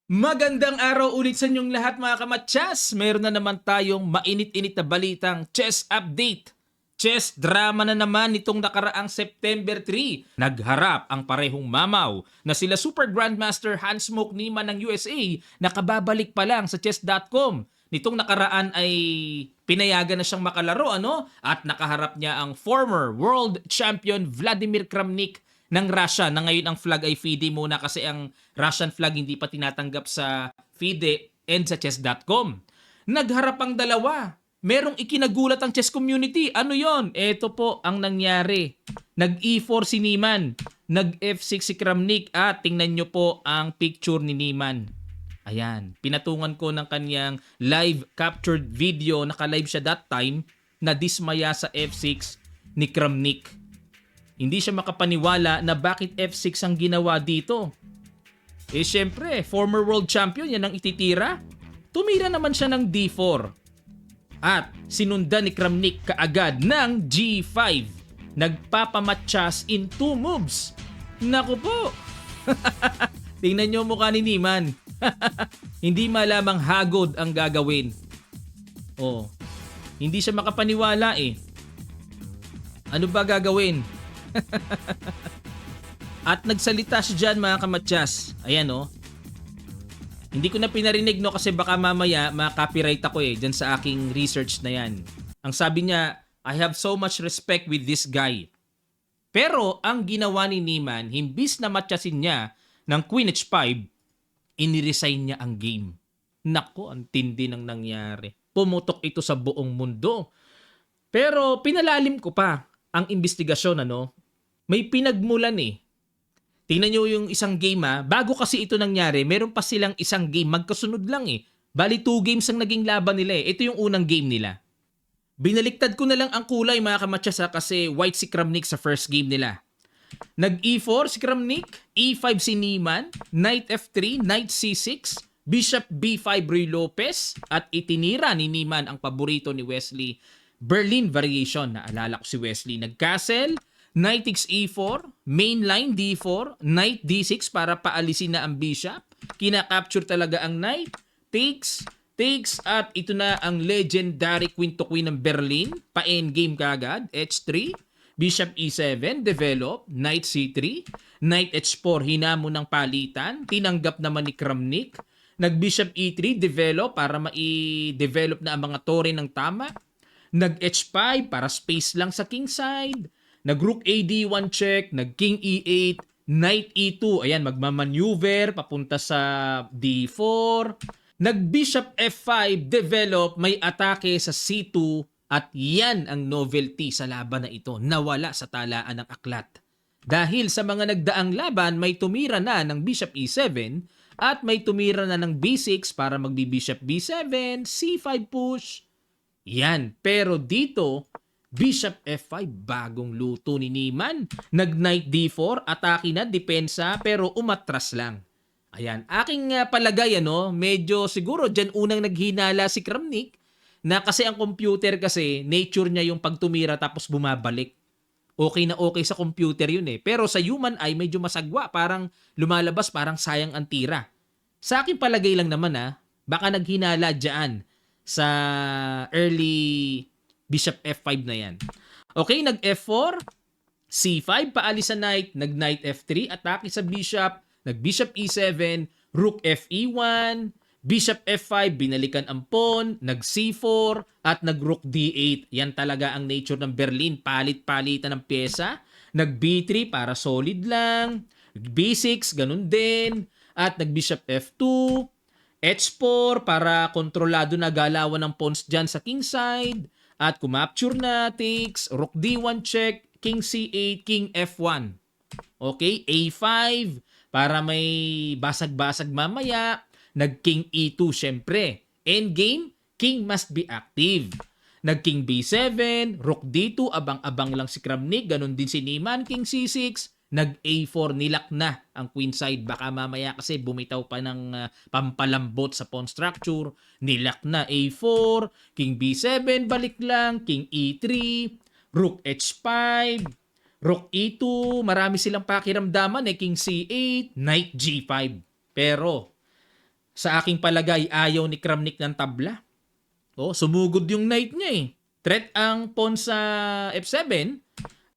Magandang araw ulit sa inyong lahat mga kamatsas! Meron na naman tayong mainit-init na balitang chess update. Chess drama na naman nitong nakaraang September 3. Nagharap ang parehong mamaw na sila Super Grandmaster Hans Smoke Niemann ng USA na kababalik pa lang sa chess.com. Nitong nakaraan ay pinayagan na siyang makalaro at nakaharap niya ang former world champion Vladimir Kramnik ng Russia na ngayon ang flag ay FIDE muna kasi ang Russian flag hindi pa tinatanggap sa FIDE and sa chess.com. Nagharap ang dalawa. Merong ikinagulat ang chess community. Ano yon? Ito po ang nangyari. Nag-E4 si Niemann. Nag-F6 si Kramnik at tingnan nyo po ang picture ni Niemann. Ayan. Pinatungan ko ng kanyang live captured video. Naka-live siya that time na dismaya sa F6 ni Kramnik. Hindi siya makapaniwala na bakit F6 ang ginawa dito. Syempre, former world champion, yan ang ititira. Tumira naman siya ng D4. At sinundan ni Kramnik kaagad ng G5. Nagpapamatsas in 2 moves. Naku po! Tingnan nyo mukha ni Niemann. Hindi malamang hagod ang gagawin. Hindi siya makapaniwala eh. Ano ba gagawin? At nagsalita siya dyan mga kamatsas. Ayan Hindi ko na pinarinig kasi baka mamaya ma-copyright ako dyan sa aking research na yan. Ang sabi niya, I have so much respect with this guy. Pero ang ginawa ni Niemann, himbis na matyasin niya ng Queen H5, iniresign niya ang game. Nako, ang tindi ng nangyari. Pumutok ito sa buong mundo. Pero pinalalim ko pa ang investigasyon may pinagmulan Tingnan nyo yung isang game bago kasi ito nangyari, meron pa silang isang game, magkasunod lang Bali 2 games ang naging laban nila Ito yung unang game nila. Binaliktad ko na lang ang kulay mga kamatsas kasi white si Kramnik sa first game nila. Nag-E4 si Kramnik, E5 si Niemann, Knight F3, Knight C6, Bishop B5 Ruy Lopez at itinira ni Niemann ang paborito ni Wesley, Berlin variation. Naalala ko si Wesley. Nag-castle, Knight takes E4, mainline D4, Knight D6 para paalisin na ang bishop. Kinakapture talaga ang Knight, takes, at ito na ang legendary Queen to Queen ng Berlin. Pa-endgame kagad, H3, Bishop E7, develop, Knight C3, Knight H4, hinamon ng palitan, tinanggap naman ni Kramnik. Nag-Bishop E3, develop para ma-develop na ang mga tore ng tama. Nag-H5 para space lang sa king side. Nag-Rook AD1 check, nag-King E8, Knight E2, ayan, magmamaneuver, papunta sa D4. Nag-Bishop F5, develop, may atake sa C2, at yan ang novelty sa laban na ito, nawala sa talaan ng aklat. Dahil sa mga nagdaang laban, may tumira na ng Bishop E7, at may tumira na ng B6 para magbi-Bishop B7, C5 push. Yan, pero dito, Bishop F5, bagong luto ni Niemann. Nag-Knight D4, atake na, depensa, pero umatras lang. Ayan, aking palagay, medyo siguro dyan unang naghinala si Kramnik na kasi ang computer kasi, nature niya yung pagtumira tapos bumabalik. Okay na okay sa computer yun Pero sa human eye, medyo masagwa. Parang lumalabas, parang sayang ang tira. Sa aking palagay lang naman baka naghinala dyan sa early Bishop F5 na yan. Okay, nag-F4, C5, paalis sa Knight, nag-Knight F3, atake sa Bishop, nag-Bishop E7, Rook FE1, Bishop F5, binalikan ang pawn, nag-C4, at nag-Rook D8. Yan talaga ang nature ng Berlin, palit-palitan ng pyesa. Nag-B3 para solid lang, B6, ganun din, at nag-Bishop F2, H4 para kontrolado na galawan ng pawns dyan sa king side. At kumapture na, takes, Rook D1 check, King C8, King F1. Okay, A5 para may basag-basag mamaya. Nag-King E2 syempre. Endgame, King must be active. Nag-King B7, Rook D2, abang-abang lang si Kramnik. Ganon din si Niemann, King C6. Nag-A4, nilak na ang queen side. Baka mamaya kasi bumitaw pa ng pampalambot sa pawn structure. Nilak na A4, King B7, balik lang, King E3, Rook H5, Rook E2, marami silang pakiramdaman King C8, Knight G5. Pero, Sa aking palagay, ayaw ni Kramnik ng tabla. Sumugod yung knight niya eh. Threat ang pawn sa F7,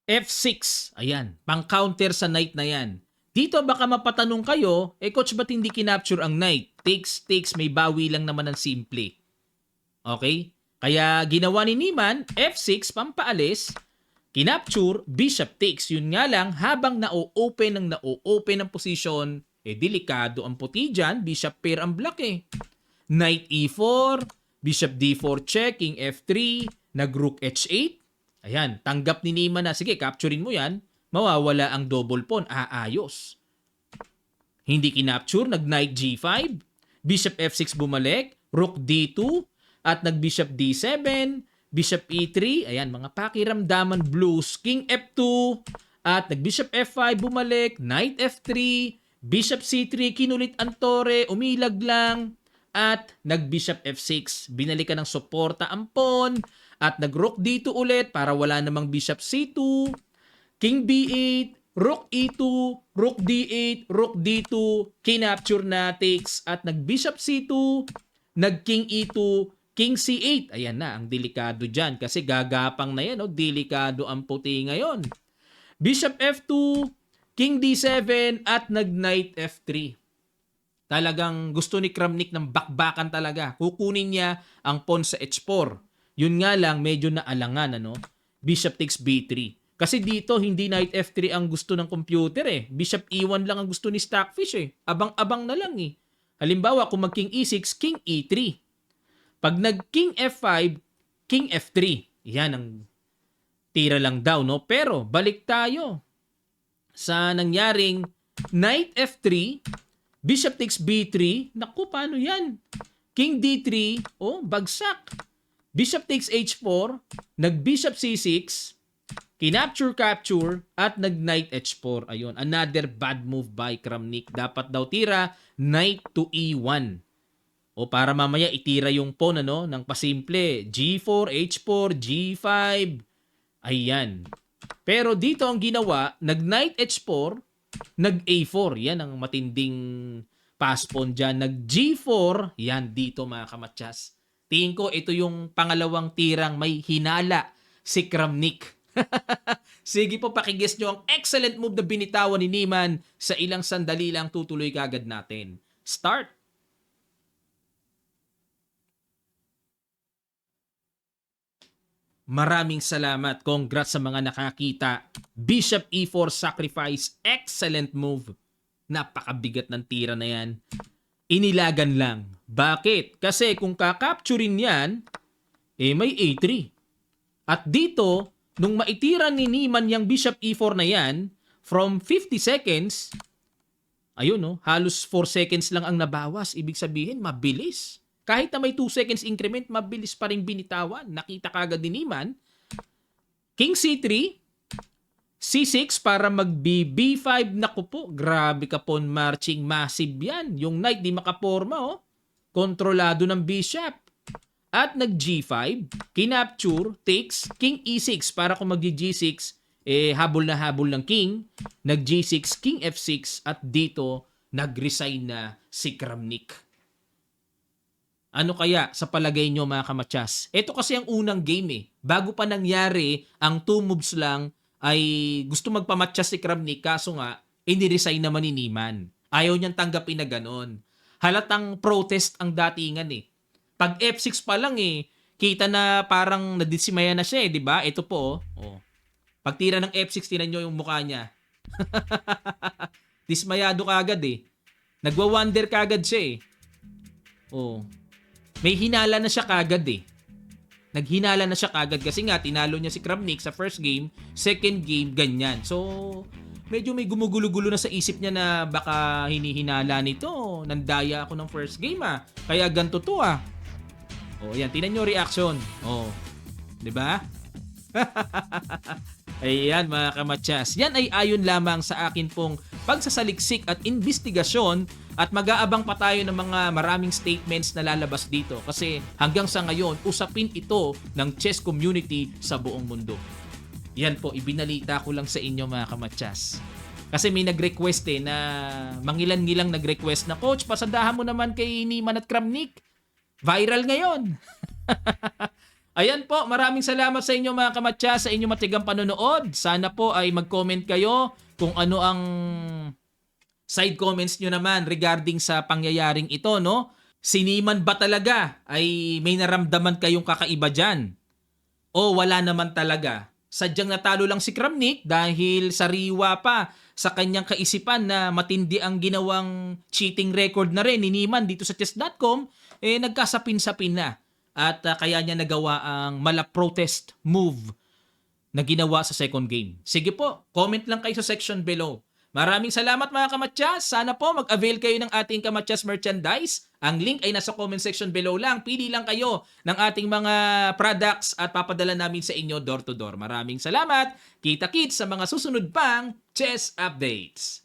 F6. Ayan, pang-counter sa knight na yan. Dito baka mapatanong kayo, coach ba't hindi kinapture ang knight? Takes, may bawi lang naman ng simple. Okay? Kaya ginawa ni Niemann, F6, pampaalis, kinapture, bishop takes. Yun nga lang, habang na-open ang position, delikado ang puti dyan, bishop pair ang block eh. Knight E4, bishop D4 check, king F3, nag-rook H8. Ayan, tanggap ni Niemann na, sige, capturein mo yan, mawawala ang double pawn, aayos. Hindi kinapture, nag-knight G5, bishop F6 bumalik, rook D2, at nag-bishop D7, bishop E3, ayan, mga pakiramdaman blues, king F2, at nag-bishop F5 bumalik, knight F3, bishop C3, kinulit ang tore, umilag lang, at nag-bishop F6. Binalikan ng suporta ang pawn, at nag-rook D2 ulit para wala namang bishop C2, king B8, rook E2, rook D8, rook D2, kinapture na, takes, at nag-bishop C2, nag-king E2, king C8. Ayan na, ang delikado dyan kasi gagapang na yan, delikado ang puti ngayon. Bishop F2, king D7 at nag-knight F3. Talagang gusto ni Kramnik ng bakbakan talaga. Kukunin niya ang pawn sa H4. Yun nga lang, medyo naalangan, Bishop takes B3. Kasi dito, hindi knight F3 ang gusto ng computer eh. Bishop E1 lang ang gusto ni Stockfish eh. Abang-abang na lang eh. Halimbawa, kung mag-king E6, king E3. Pag nag-king F5, king F3. Yan ang tira lang daw, Pero, balik tayo sa nangyaring knight F3, bishop takes B3, naku, paano yan? King D3, bagsak. Bishop takes H4, nag-bishop C6, kinapture-capture, at nag-knight H4. Ayun, another bad move by Kramnik. Dapat daw tira, knight to E1. Para mamaya itira yung pawn, ng pasimple. G4, H4, G5. Ayan. Pero dito ang ginawa, nag-knight H4, nag-A4. Yan ang matinding pass pawn dyan. Nag-G4. Yan dito mga kamatsas. Tingin ko ito yung pangalawang tirang may hinala si Kramnik. Sige po, pakiguess nyo ang excellent move na binitawan ni Niemann. Sa ilang sandali lang tutuloy kagad natin. Start! Maraming salamat. Congrats sa mga nakakita. Bishop E4 sacrifice. Excellent move. Napakabigat ng tira na yan. Inilagan lang. Bakit? Kasi kung kakapturin yan, may A3. At dito, nung maitira ni Niemann yung Bishop E4 na yan, from 50 seconds, ayun halos 4 seconds lang ang nabawas. Ibig sabihin, mabilis. Kahit na may 2 seconds increment, mabilis pa rin binitawan. Nakita kagad ni Niemann. King C3, C6 para mag-B5. Naku po, grabe ka pawn marching. Massive yan. Yung knight di makaporma, kontrolado ng bishop. At nag-G5, kinapture, takes, king E6 para kung mag-G6, habol na habol ng king. Nag-G6, king F6 at dito nag-resign na si Kramnik. Ano kaya sa palagay nyo mga kamatsas? Ito kasi ang unang game Bago pa nangyari, ang 2 moves lang ay gusto magpamatsas si Kramnik kaso nga, iniresign naman ni Niemann. Ayaw niyang tanggapin na ganon. Halatang protest ang datingan Pag F6 pa lang kita na parang nadisimaya na siya di ba? Ito po Pag tira ng F6, tinan nyo yung mukha niya. Dismayado kagad Nagwa-wonder kagad siya May hinala na siya kagad Naghinala na siya kagad kasi nga tinalo niya si Kramnik sa first game, second game, ganyan. So, medyo may gumugulo-gulo na sa isip niya na baka hinihinala nito. Nandaya ako ng first game Kaya ganito to yan, tingnan nyo reaction. 'Di ba? Ayan mga kamatsas. Yan ay ayon lamang sa akin pong pagsasaliksik at investigasyon at mag-aabang pa tayo ng mga maraming statements na lalabas dito kasi hanggang sa ngayon usapin ito ng chess community sa buong mundo. Yan po, ibinalita ko lang sa inyo mga kamatsas. Kasi may nag-request na mangilan-ngilang nag-request na, Coach, pasandahan mo naman kay Niman at Kramnik. Viral ngayon. Ayan po, maraming salamat sa inyo mga kamatya, sa inyong matigang panonood. Sana po ay mag-comment kayo kung ano ang side comments nyo naman regarding sa pangyayaring ito, no? Si Niman ba talaga ay may naramdaman kayong kakaiba dyan? O wala naman talaga? Sadyang natalo lang si Kramnik dahil sariwa pa sa kanyang kaisipan na matindi ang ginawang cheating record na rin ni Niman dito sa chess.com, nagkasapin-sapin na. At kaya niya nagawa ang mala-protest move na ginawa sa second game. Sige po, comment lang kayo sa section below. Maraming salamat mga kamatyas. Sana po mag-avail kayo ng ating kamatyas merchandise. Ang link ay nasa comment section below lang. Pili lang kayo ng ating mga products at papadala namin sa inyo door to door. Maraming salamat. Kita-kits sa mga susunod pang chess updates.